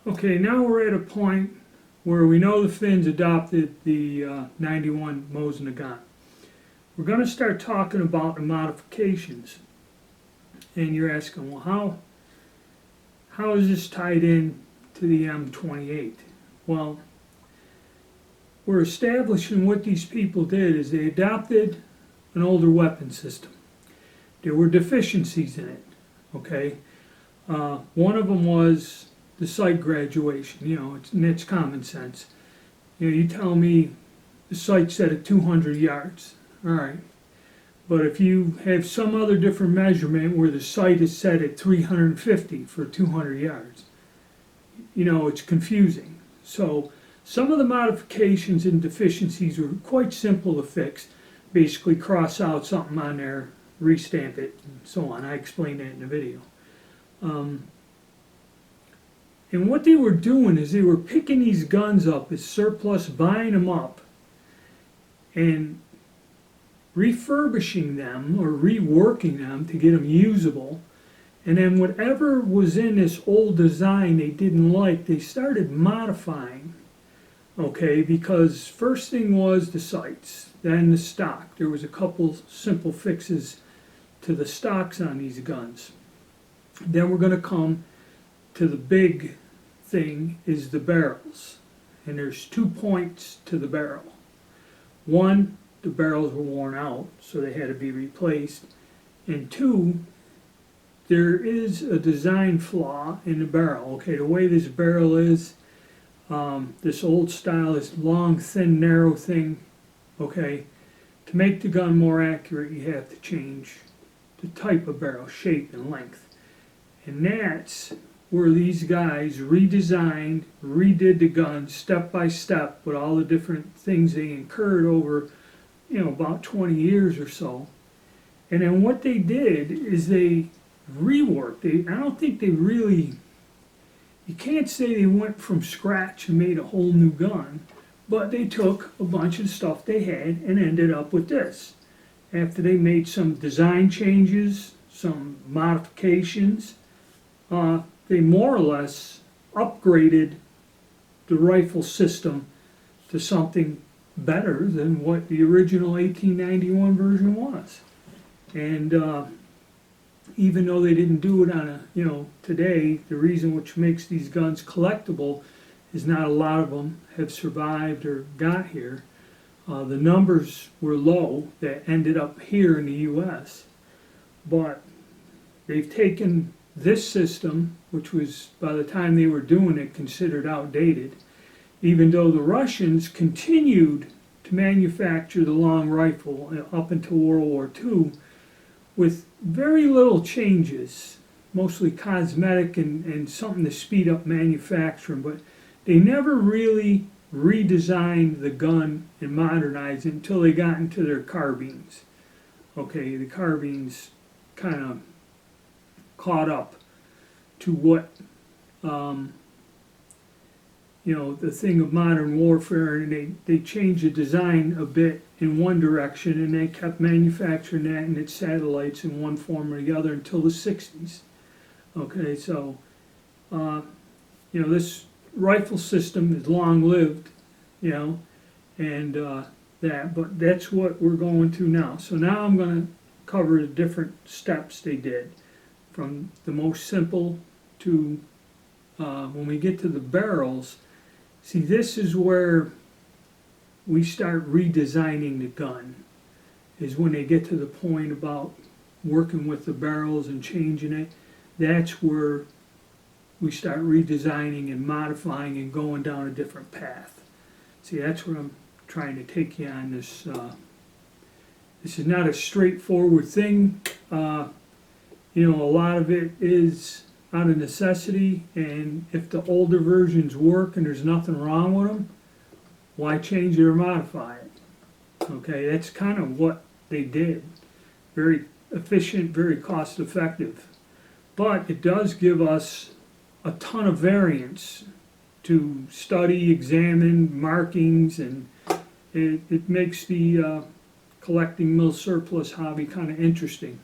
Okay, now we're at a point where we know the Finns adopted the 91 Mosin Nagant. We're going to start talking about the modifications. And you're asking, well, how is this tied in to the M28? Well, we're establishing what these people did is they adopted an older weapon system. There were deficiencies in it, okay? One of them was the sight graduation, it's common sense. You tell me the sight's set at 200 yards, all right. But if you have some other different measurement where the sight is set at 350 for 200 yards, it's confusing. So some of the modifications and deficiencies were quite simple to fix. Basically cross out something on there, restamp it, and so on. I explained that in the video. And what they were doing is they were picking these guns up as surplus, buying them up, and refurbishing them or reworking them to get them usable. And then whatever was in this old design they didn't like, they started modifying. Okay, because first thing was the sights, then the stock. There was a couple simple fixes to the stocks on these guns. Then we're going to come to the big thing, is the barrels. And there's 2 points to the barrel. One, the barrels were worn out, so they had to be replaced. And two, there is a design flaw in the barrel. Okay, the way this barrel is, this old style, this long, thin, narrow thing, okay, to make the gun more accurate, you have to change the type of barrel, shape, and length. And that's where these guys redesigned, redid the gun step by step with all the different things they incurred over, about 20 years or so. And then what they did is they reworked. I don't think they really, you can't say they went from scratch and made a whole new gun, but they took a bunch of stuff they had and ended up with this. After they made some design changes, some modifications, they more or less upgraded the rifle system to something better than what the original 1891 version was. And even though they didn't do it on today, the reason which makes these guns collectible is not a lot of them have survived or got here. The numbers were low that ended up here in the U.S. But they've taken this system, which was, by the time they were doing it, considered outdated, even though the Russians continued to manufacture the long rifle up until World War II with very little changes, mostly cosmetic and something to speed up manufacturing, but they never really redesigned the gun and modernized it until they got into their carbines. Okay, the carbines kind of caught up to what the thing of modern warfare, and they changed the design a bit in one direction, and they kept manufacturing that and its satellites in one form or the other until the 60s. Okay, so this rifle system is long-lived, and but that's what we're going to now. So now I'm going to cover the different steps they did, from the most simple to when we get to the barrels. See, this is where we start redesigning the gun, is when they get to the point about working with the barrels and changing it. That's where we start redesigning and modifying and going down a different path. See, that's what I'm trying to take you on. This is not a straightforward thing. A lot of it is out of necessity, and if the older versions work and there's nothing wrong with them, why change it or modify it? Okay, that's kind of what they did. Very efficient, very cost effective. But it does give us a ton of variants to study, examine, markings, and it makes the collecting mill surplus hobby kind of interesting.